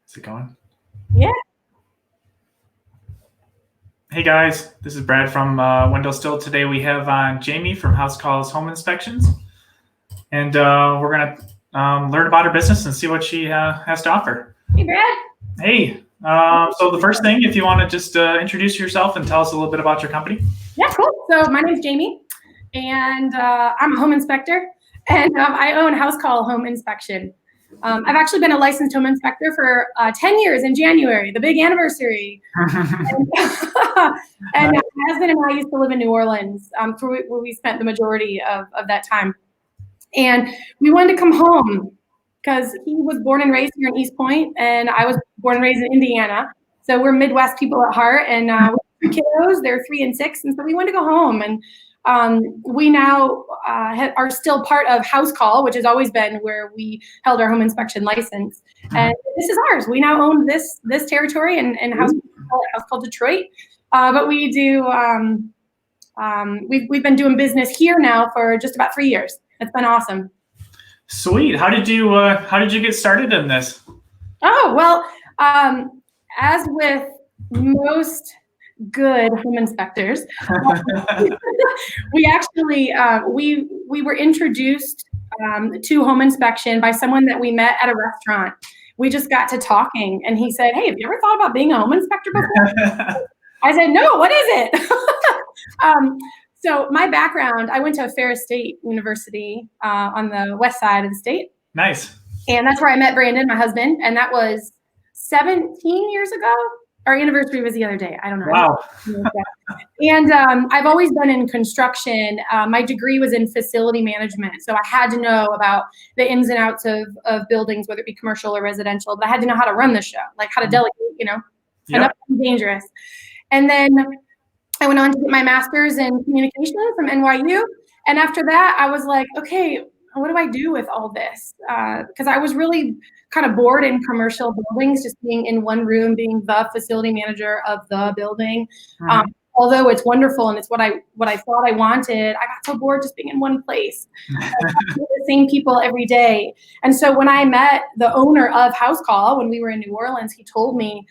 Is it going? Yeah. Hey guys, this is Brad from WindowStill. Today we have Jaymie from House Calls Home Inspections, and we're gonna learn about her business and see what she has to offer. Hey Brad. Hey, so the first thing, if you want to just introduce yourself and tell us a little bit about your company. Yeah, cool. So my name's Jaymie, and I'm a home inspector, and I own House Call Home Inspection. I've actually been a licensed home inspector for 10 years in January, the big anniversary. And my husband and I used to live in New Orleans, where we spent the majority of that time. And we wanted to come home because he was born and raised here in East Point, and I was born and raised in Indiana. So we're Midwest people at heart, and we have 2 kiddos. They're 3 and 6, and so we wanted to go home. And we now are still part of House Call, which has always been where we held our home inspection license. And this is ours. We now own this territory and House Call Detroit. But we do we've been doing business here now for just about 3 years. It's been awesome. Sweet. How did you get started in this? Oh, well, as with most good home inspectors, we actually we were introduced to home inspection by someone that we met at a restaurant. We just got to talking, and he said, "Hey, have you ever thought about being a home inspector before?" I said, "No, what is it?" So my background, I went to Ferris State University on the west side of the state. Nice. And that's where I met Brandon, my husband, and that was 17 years ago. Our anniversary was the other day. I don't know. Wow. And I've always been in construction. My degree was in facility management, so I had to know about the ins and outs of buildings, whether it be commercial or residential, but I had to know how to run the show, like how to delegate, enough to be dangerous. And then I went on to get my master's in communication from NYU. And after that, I was like, okay, what do I do with all this? Because I was really kind of bored in commercial buildings, just being in one room, being the facility manager of the building. Although it's wonderful and it's what I thought I wanted, I got so bored just being in one place. The same people every day. And so when I met the owner of House Call, when we were in New Orleans, he told me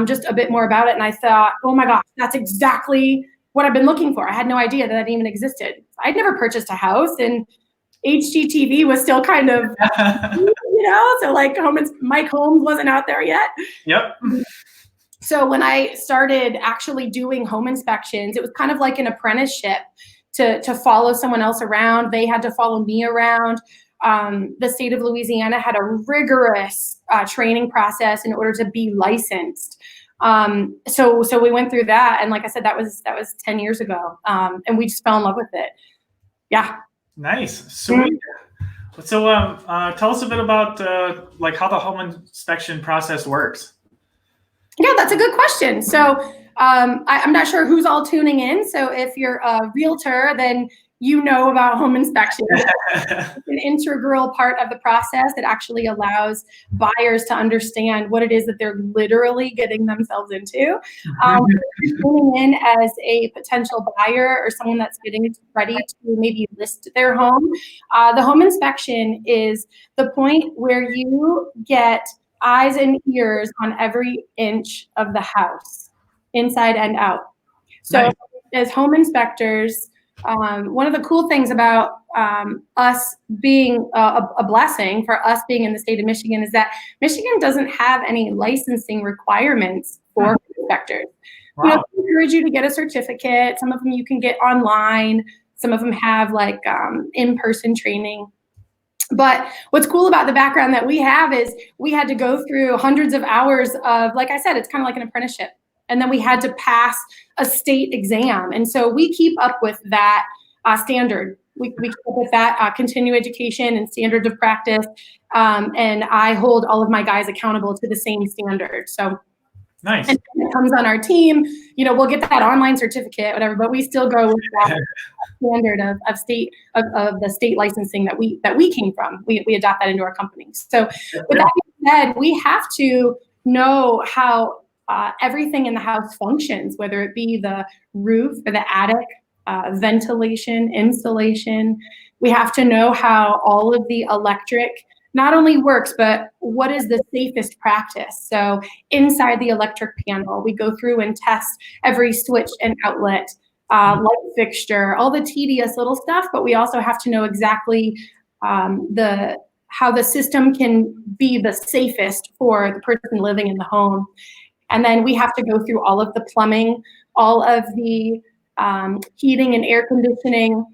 just a bit more about it. And I thought, oh my gosh, that's exactly what I've been looking for. I had no idea that even existed. I'd never purchased a house, and HGTV was still kind of, so like Mike Holmes wasn't out there yet. Yep. So when I started actually doing home inspections, it was kind of like an apprenticeship to follow someone else around. They had to follow me around. The state of Louisiana had a rigorous training process in order to be licensed. So we went through that, and like I said, that was 10 years ago, and we just fell in love with it. Yeah. Nice. Sweet. So tell us a bit about like how the home inspection process works. Yeah, that's a good question. So I'm not sure who's all tuning in. So if you're a realtor, then you know about home inspection. It's an integral part of the process that actually allows buyers to understand what it is that they're literally getting themselves into. If you're tuning in as a potential buyer or someone that's getting ready to maybe list their home, the home inspection is the point where you get eyes and ears on every inch of the house, inside and out. So nice. As home inspectors, one of the cool things about us being a blessing for us being in the state of Michigan is that Michigan doesn't have any licensing requirements for inspectors. Wow. They encourage you to get a certificate. Some of them you can get online. Some of them have like in-person training. But what's cool about the background that we have is we had to go through hundreds of hours of, like I said, it's kind of like an apprenticeship. And then we had to pass a state exam. And so we keep up with that standard. We keep up with that continuing education and standards of practice. And I hold all of my guys accountable to the same standard. So nice. And it comes on our team, we'll get that online certificate, whatever, but we still go with that standard of the state licensing that we came from. We adopt that into our company. So with that being said, we have to know how everything in the house functions, whether it be the roof or the attic, ventilation, insulation. We have to know how all of the electric not only works, but what is the safest practice? So inside the electric panel, we go through and test every switch and outlet, light fixture, all the tedious little stuff, but we also have to know exactly how the system can be the safest for the person living in the home. And then we have to go through all of the plumbing, all of the heating and air conditioning,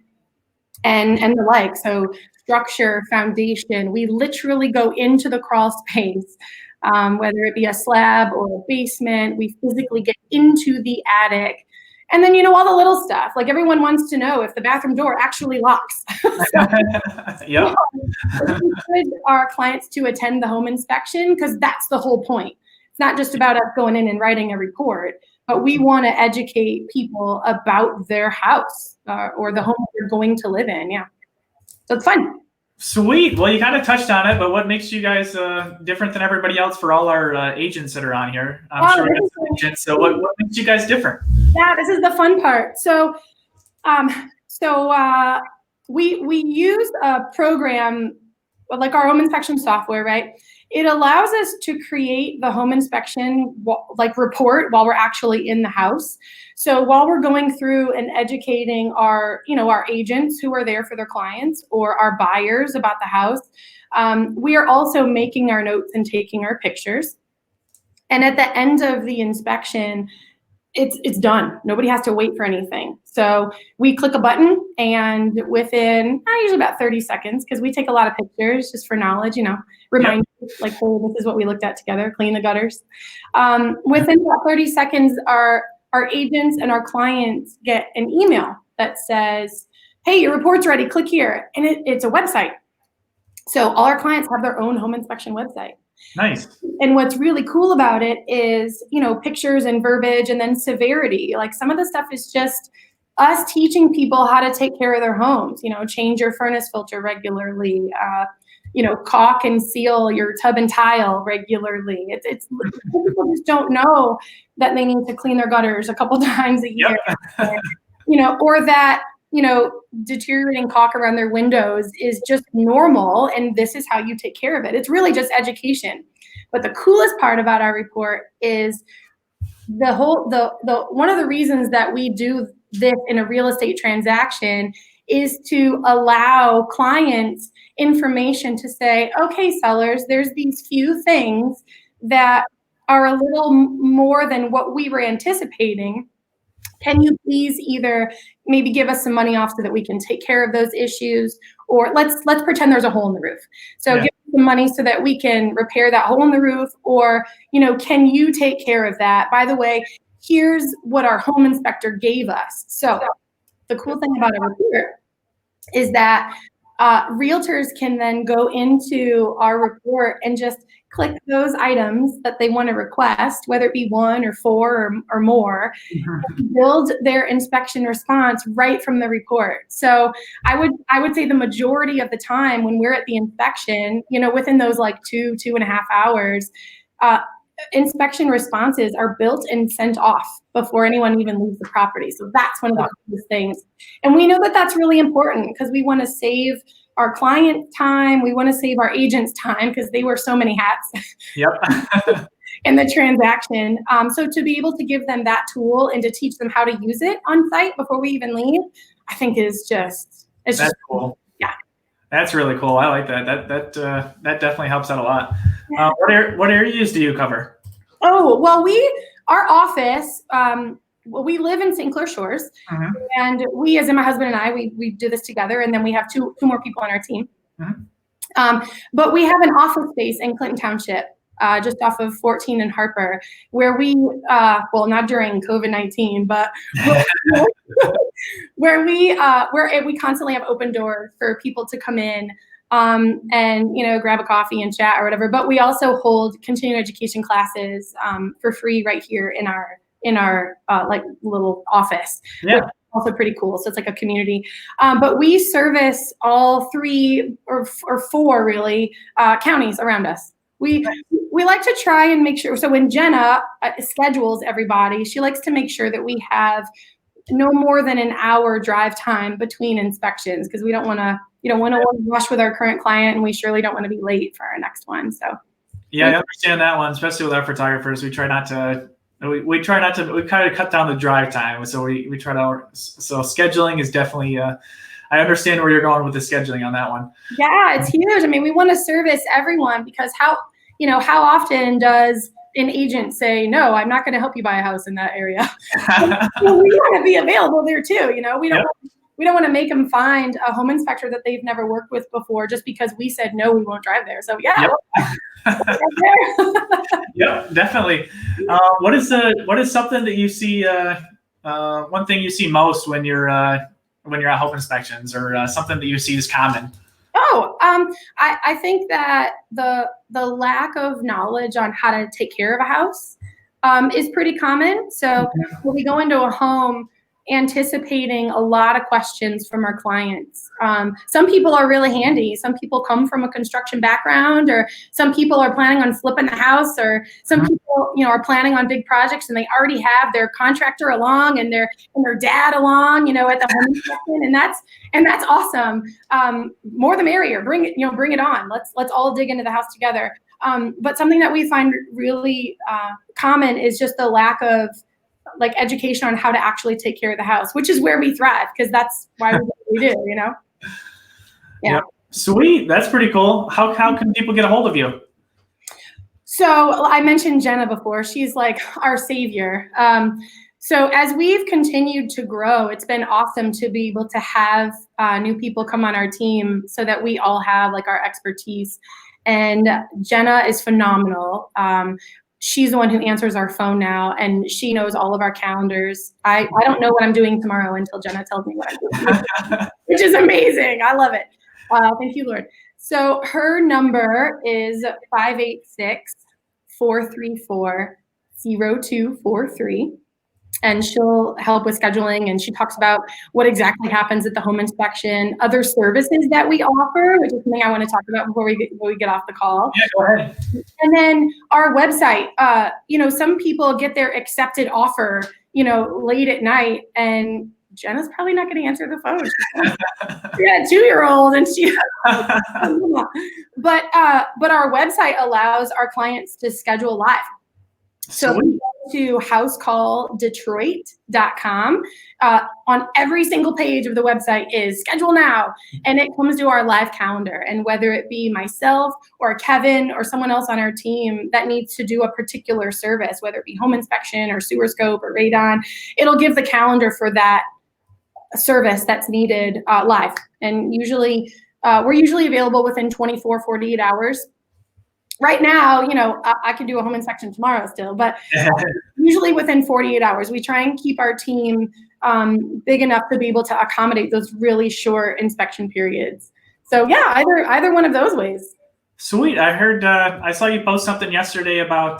and the like. So structure, foundation, we literally go into the crawl space, whether it be a slab or a basement, we physically get into the attic. And then, all the little stuff, like everyone wants to know if the bathroom door actually locks. Yep. We encourage our clients to attend the home inspection because that's the whole point. It's not just about us going in and writing a report, but we want to educate people about their house or the home they're going to live in. Yeah. So it's fun. Sweet. Well, you kind of touched on it, but what makes you guys different than everybody else for all our agents that are on here? I'm sure we have some agents. So what makes you guys different? Yeah, this is the fun part. So, we use a program like our home inspection software, right? It allows us to create the home inspection report while we're actually in the house. So while we're going through and educating our agents who are there for their clients or our buyers about the house, we are also making our notes and taking our pictures. And at the end of the inspection, it's done. Nobody has to wait for anything. So we click a button, and within usually about 30 seconds, because we take a lot of pictures just for knowledge, remind you, like, hey, this is what we looked at together, clean the gutters. Within about 30 seconds, our agents and our clients get an email that says, hey, your report's ready, click here. And it's a website. So all our clients have their own home inspection website. Nice. And what's really cool about it is, pictures and verbiage and then severity. Like some of the stuff is just us teaching people how to take care of their homes, change your furnace filter regularly, caulk and seal your tub and tile regularly. It's people just don't know that they need to clean their gutters a couple times a year, or that, deteriorating caulk around their windows is just normal, and this is how you take care of it. It's really just education. But the coolest part about our report is the one of the reasons that we do this in a real estate transaction is to allow clients information to say, okay, sellers, there's these few things that are a little more than what we were anticipating. Can you please either maybe give us some money off so that we can take care of those issues, or let's pretend there's a hole in the roof. So give us some money so that we can repair that hole in the roof, or, can you take care of that? By the way, here's what our home inspector gave us. So the cool thing about a report is that realtors can then go into our report and just click those items that they want to request, whether it be 1 or 4 or more, and build their inspection response right from the report. So I would say the majority of the time when we're at the inspection, within those like 2.5 hours, inspection responses are built and sent off before anyone even leaves the property. So that's one of the coolest things. And we know that that's really important because we want to save our client time. We want to save our agents time because they wear so many hats in the transaction. So to be able to give them that tool and to teach them how to use it on site before we even leave, I think is that's cool. Yeah. That's really cool. I like that. That definitely helps out a lot. Yeah. What areas do you cover? Oh, well, our office, we live in St. Clair Shores, and we, as in my husband and I, we do this together, and then we have two more people on our team. But we have an office space in Clinton Township, just off of 14 and Harper, where we, well, not during COVID-19, but where we constantly have open doors for people to come in and grab a coffee and chat or whatever. But we also hold continuing education classes for free right here in our like little office. Yeah. Also pretty cool. So it's like a community. But we service all 3 or 4 really counties around us. We like to try and make sure. So when Jenna schedules everybody, she likes to make sure that we have no more than an hour drive time between inspections, because we don't want to, rush with our current client, and we surely don't want to be late for our next one. So yeah, I understand that one, especially with our photographers. We try not to. We kind of cut down the drive time, so we try to. So scheduling is definitely. I understand where you're going with the scheduling on that one. Yeah, it's huge. I mean, we want to service everyone, because how often does an agent say, no, I'm not going to help you buy a house in that area? We want to be available there too. We don't want to make them find a home inspector that they've never worked with before just because we said, no, we won't drive there. So yeah. Yep. Yep, definitely. What is something that you see, one thing you see most when you're at home inspections, or something that you see is common? I think that the lack of knowledge on how to take care of a house is pretty common. So when we go into a home anticipating a lot of questions from our clients. Some people are really handy. Some people come from a construction background, or some people are planning on flipping the house, or some people, are planning on big projects and they already have their contractor along and their dad along, at the home inspection, and that's awesome. More the merrier. Bring it on. Let's all dig into the house together. But something that we find really common is just the lack of education on how to actually take care of the house, which is where we thrive, because that's why we do what we do, Yeah. Yep. Sweet. That's pretty cool. How can people get a hold of you? So I mentioned Jenna before. She's like our savior. So as we've continued to grow, it's been awesome to be able to have new people come on our team so that we all have our expertise. And Jenna is phenomenal. She's the one who answers our phone now, and she knows all of our calendars. I don't know what I'm doing tomorrow until Jenna tells me what I'm doing, which is amazing. I love it. Thank you, Lord. So her number is 586-434-0243. And she'll help with scheduling, and she talks about what exactly happens at the home inspection, other services that we offer, which is something I want to talk about before we get off the call. Yeah, go ahead. And then our website, some people get their accepted offer, late at night, and Jenna's probably not going to answer the phone. She got a 2-year-old, and she. But our website allows our clients to schedule live. So we go to housecalldetroit.com. On every single page of the website is schedule now, and it comes to our live calendar. And whether it be myself or Kevin or someone else on our team that needs to do a particular service, whether it be home inspection or sewer scope or radon, it'll give the calendar for that service that's needed live. And usually, we're usually available within 24, 48 hours. Right now, I could do a home inspection tomorrow still, but usually within 48 hours. We try and keep our team big enough to be able to accommodate those really short inspection periods. So yeah, either one of those ways. Sweet. I heard, I saw you post something yesterday about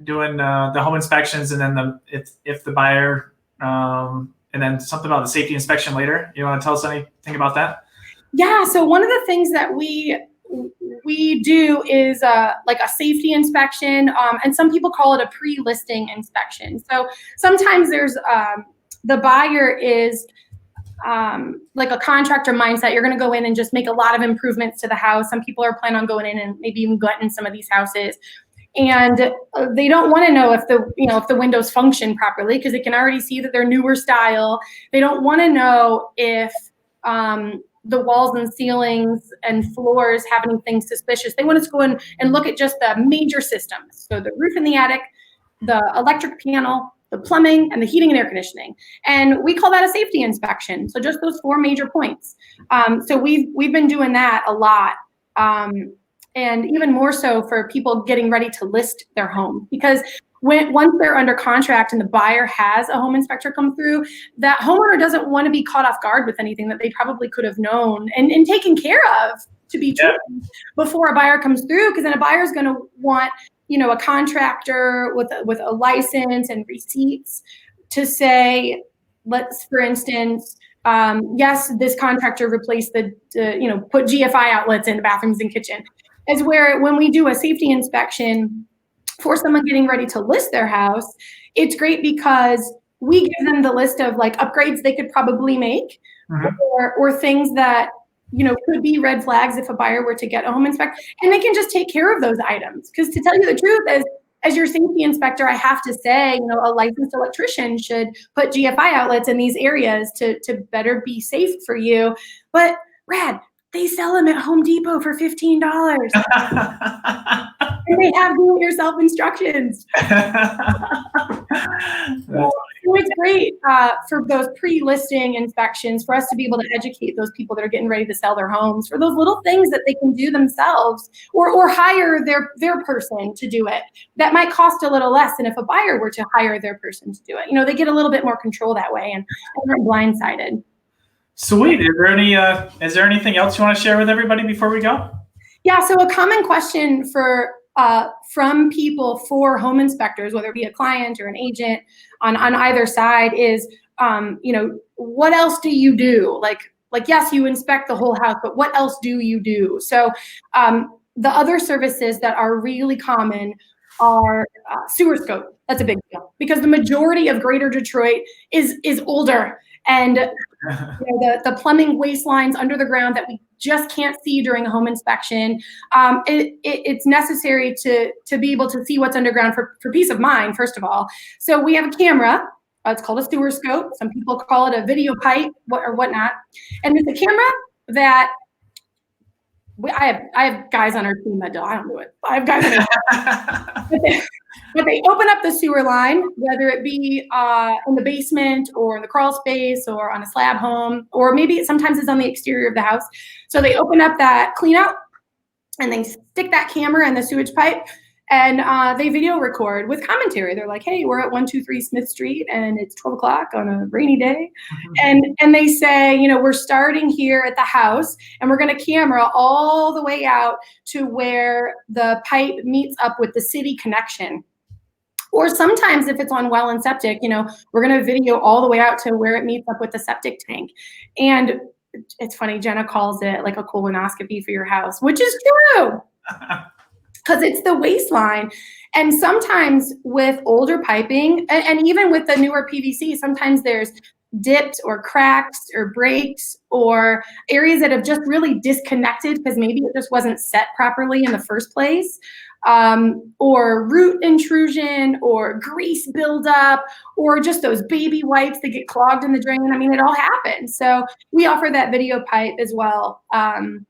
doing the home inspections, and then if the buyer, and then something about the safety inspection later. You want to tell us anything about that? Yeah. So one of the things that we do is a safety inspection, and some people call it a pre-listing inspection. So sometimes there's the buyer is like a contractor mindset. You're going to go in and just make a lot of improvements to the house. Some people are planning on going in and maybe even gutting some of these houses, and they don't want to know if the windows function properly, because they can already see that they're newer style. They don't want to know if the walls and ceilings and floors have anything suspicious. They want us to go in and look at just the major systems. So the roof in the attic, the electric panel, the plumbing, and the heating and air conditioning. And we call that a safety inspection. So just those 4 major points. So we've been doing that a lot. And even more so for people getting ready to list their home, because once they're under contract and the buyer has a home inspector come through, that homeowner doesn't want to be caught off guard with anything that they probably could have known and taken care of, to be true, before a buyer comes through. Because then a buyer is going to want, a contractor with a license and receipts to say, let's, for instance, yes, this contractor replaced put GFI outlets in the bathrooms and kitchen. As where when we do a safety inspection for someone getting ready to list their house, it's great because we give them the list of like upgrades they could probably make, or things that, you know, could be red flags if a buyer were to get a home inspection, and they can just take care of those items. Because to tell you the truth, as your safety inspector, I have to say, you know, a licensed electrician should put GFI outlets in these areas to better be safe for you. But Brad, they sell them at Home Depot for $15. And they have do-it-yourself instructions. So it's great for those pre-listing inspections for us to be able to educate those people that are getting ready to sell their homes for those little things that they can do themselves, or hire their person to do it. That might cost a little less than if a buyer were to hire their person to do it. You know, they get a little bit more control that way, and they're blindsided. Sweet. Is there anything else you want to share with everybody before we go? Yeah. So a common question from people for home inspectors, whether it be a client or an agent on either side, is, you know, what else do you do? Like, yes, you inspect the whole house, but what else do you do? So the other services that are really common are sewer scope. That's a big deal because the majority of Greater Detroit is older, and you know, the plumbing waste lines under the ground that we just can't see during a home inspection. It's necessary to be able to see what's underground for peace of mind, first of all. So we have a camera. It's called a sewer scope. Some people call it a video pipe or whatnot. And it's a camera that I have guys on our team that do. I don't do it. I have guys on our team. But they open up the sewer line, whether it be in the basement or in the crawl space or on a slab home, or maybe sometimes it's on the exterior of the house. So they open up that clean out and they stick that camera in the sewage pipe, and they video record with commentary. They're like, hey, we're at 123 Smith Street and it's 12 o'clock on a rainy day. And they say, you know, we're starting here at the house and we're going to camera all the way out to where the pipe meets up with the city connection. Or sometimes if it's on well and septic, you know, we're going to video all the way out to where it meets up with the septic tank. And it's funny, Jenna calls it like a colonoscopy for your house, which is true. Because it's the waste line. And sometimes with older piping, and even with the newer PVC, sometimes there's dipped or cracks or breaks or areas that have just really disconnected because maybe it just wasn't set properly in the first place, or root intrusion or grease buildup or just those baby wipes that get clogged in the drain. I mean, it all happens. So we offer that video pipe as well. You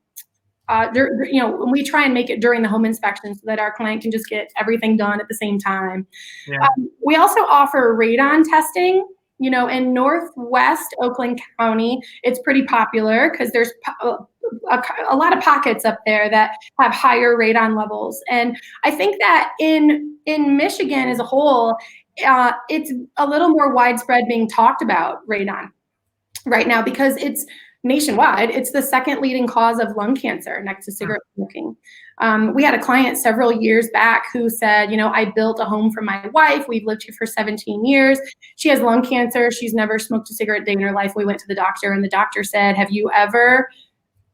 know, we try and make it during the home inspection so that our client can just get everything done at the same time. Yeah. We also offer radon testing. You know, in Northwest Oakland County, it's pretty popular because there's a lot of pockets up there that have higher radon levels. And I think that in Michigan as a whole, it's a little more widespread being talked about radon right now because it's nationwide. It's the second leading cause of lung cancer next to cigarette smoking. We had a client several years back who said, you know, I built a home for my wife. We've lived here for 17 years. She has lung cancer. She's never smoked a cigarette day in her life. We went to the doctor and the doctor said, have you ever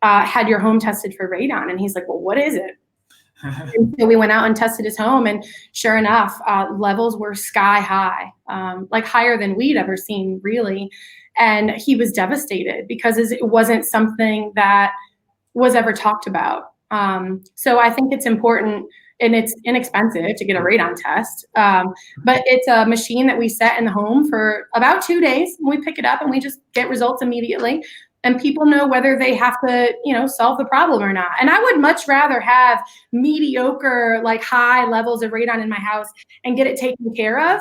had your home tested for radon? And he's like, well, what is it? And so we went out and tested his home, and sure enough, levels were sky high, like higher than we'd ever seen, really. And he was devastated because it wasn't something that was ever talked about. So I think it's important, and it's inexpensive to get a radon test. But it's a machine that we set in the home for about 2 days. And we pick it up and we just get results immediately. And people know whether they have to, you know, solve the problem or not. And I would much rather have mediocre, like high levels of radon in my house and get it taken care of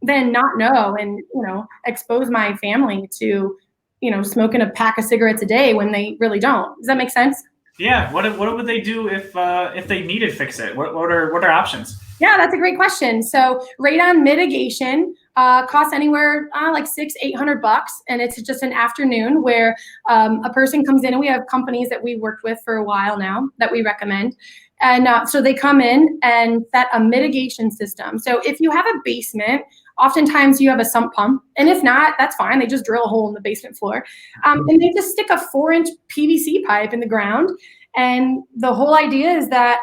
than not know and, you know, expose my family to, you know, smoking a pack of cigarettes a day when they really don't. Does that make sense? Yeah. What would they do if they needed to fix it? What are options? Yeah, that's a great question. So radon mitigation costs anywhere like $600-800, and it's just an afternoon where a person comes in, and we have companies that we worked with for a while now that we recommend. And so they come in and set a mitigation system. So if you have a basement, oftentimes you have a sump pump, and if not, that's fine. They just drill a hole in the basement floor, and they just stick a 4-inch PVC pipe in the ground. And the whole idea is that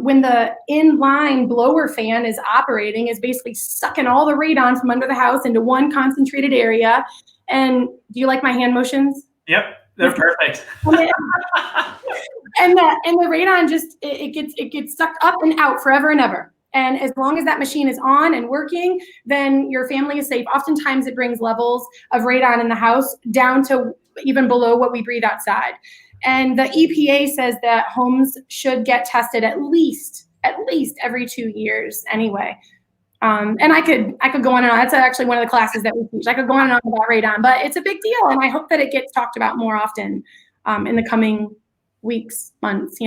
when the inline blower fan is operating, is basically sucking all the radon from under the house into one concentrated area. And do you like my hand motions? Yep, they're perfect. And the radon just it gets sucked up and out forever and ever. And as long as that machine is on and working, then your family is safe. Oftentimes it brings levels of radon in the house down to even below what we breathe outside. And the EPA says that homes should get tested at least every 2 years anyway. And I could go on and on. That's actually one of the classes that we teach. I could go on and on about radon, but it's a big deal. And I hope that it gets talked about more often in the coming weeks, months,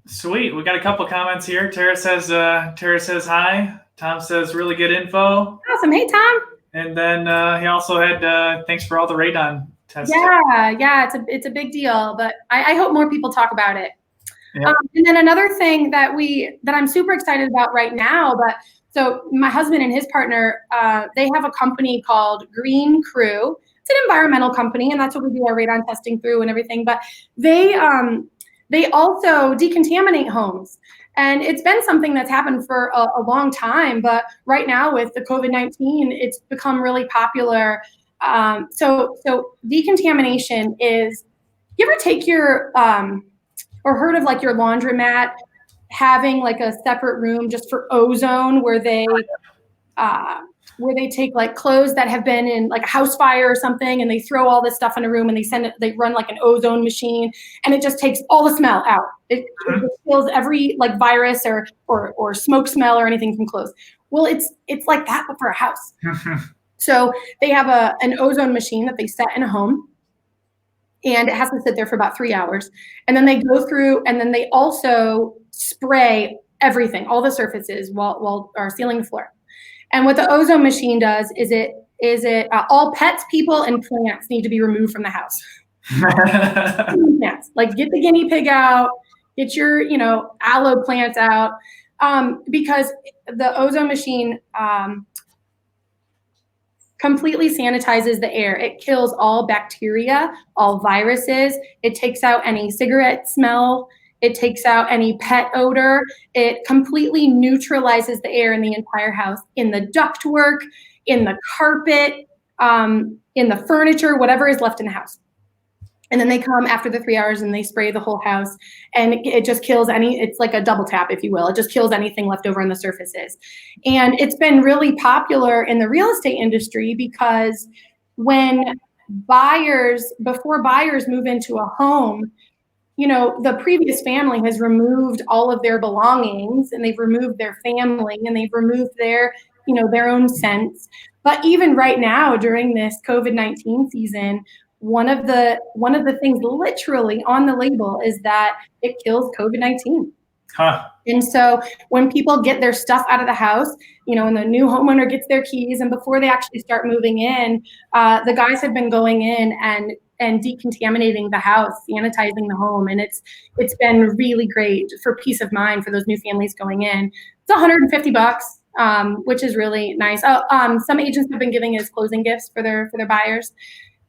Sweet. We got a couple comments here. Tara says hi. Tom says really good info. Awesome. Hey, Tom. And then he also had thanks for all the radon tests. Yeah, it's a big deal, but I hope more people talk about it. Yep. And then another thing that I'm super excited about right now, so my husband and his partner, they have a company called Green Crew. It's an environmental company, and that's what we do our radon testing through and everything. But they also decontaminate homes. And it's been something that's happened for a long time, but right now with the COVID-19, it's become really popular. So decontamination is, you ever take your, or heard of like your laundromat having like a separate room just for ozone where they take like clothes that have been in like a house fire or something, and they throw all this stuff in a room and they run like an ozone machine, and it just takes all the smell out. It kills every like virus or smoke smell or anything from clothes. Well, it's like that, but for a house. So they have an ozone machine that they set in a home, and it has to sit there for about 3 hours. And then they go through, and then they also spray everything, all the surfaces while sealing the floor. And what the ozone machine does is it all pets, people, and plants need to be removed from the house. Plants, like get the guinea pig out, get your aloe plants out, because the ozone machine completely sanitizes the air. It kills all bacteria, all viruses. It takes out any cigarette smell. It takes out any pet odor. It completely neutralizes the air in the entire house, in the ductwork, in the carpet, in the furniture, whatever is left in the house. And then they come after the 3 hours and they spray the whole house, and it just kills it's like a double tap, if you will. It just kills anything left over on the surfaces. And it's been really popular in the real estate industry because before buyers move into a home, the previous family has removed all of their belongings, and they've removed their family, and they've removed their own sense. But even right now during this COVID-19 season, one of the things literally on the label is that it kills COVID-19. Huh. And so when people get their stuff out of the house, and the new homeowner gets their keys, and before they actually start moving in, the guys have been going in and decontaminating the house, sanitizing the home. And it's been really great for peace of mind for those new families going in. It's $150, which is really nice. Some agents have been giving as closing gifts for their buyers.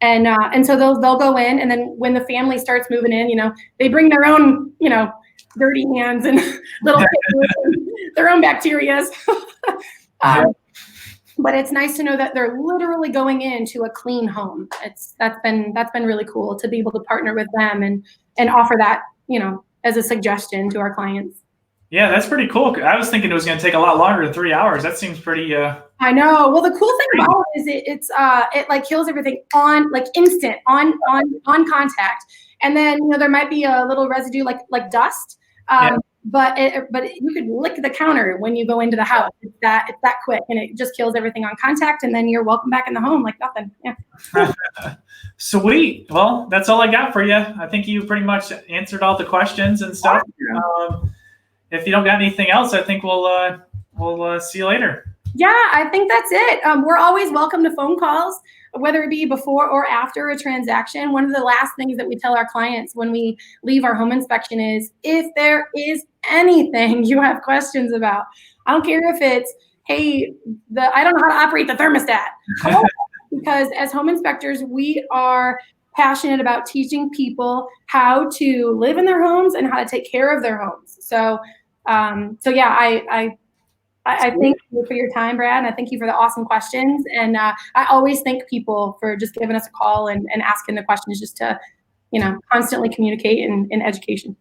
And so they'll go in, and then when the family starts moving in, they bring their own, dirty hands and little their own bacterias. But it's nice to know that they're literally going into a clean home. That's been really cool to be able to partner with them and offer that, as a suggestion to our clients. Yeah, that's pretty cool. I was thinking it was going to take a lot longer than 3 hours. That seems pretty. I know. Well, the cool thing about it is it like kills everything on like instant on contact, and then there might be a little residue like dust. But you could lick the counter when you go into the house. It's that quick, and it just kills everything on contact, and then you're welcome back in the home like nothing. Yeah. Sweet. Well, that's all I got for you. I think you pretty much answered all the questions and stuff. If you don't got anything else, I think we'll see you later. Yeah, I think that's it. We're always welcome to phone calls, whether it be before or after a transaction. One of the last things that we tell our clients when we leave our home inspection is, if there is anything you have questions about, I don't care if it's, hey, I don't know how to operate the thermostat. Because as home inspectors, we are passionate about teaching people how to live in their homes and how to take care of their homes. So So yeah, I thank you for your time, Brad, and I thank you for the awesome questions. And I always thank people for just giving us a call and asking the questions, just to, constantly communicate in education.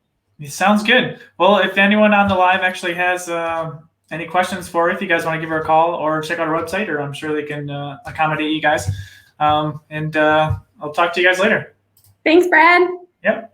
Sounds good. Well, if anyone on the live actually has any questions for her, if you guys want to give her a call or check out her website, or I'm sure they can accommodate you guys. And I'll talk to you guys later. Thanks, Brad. Yep.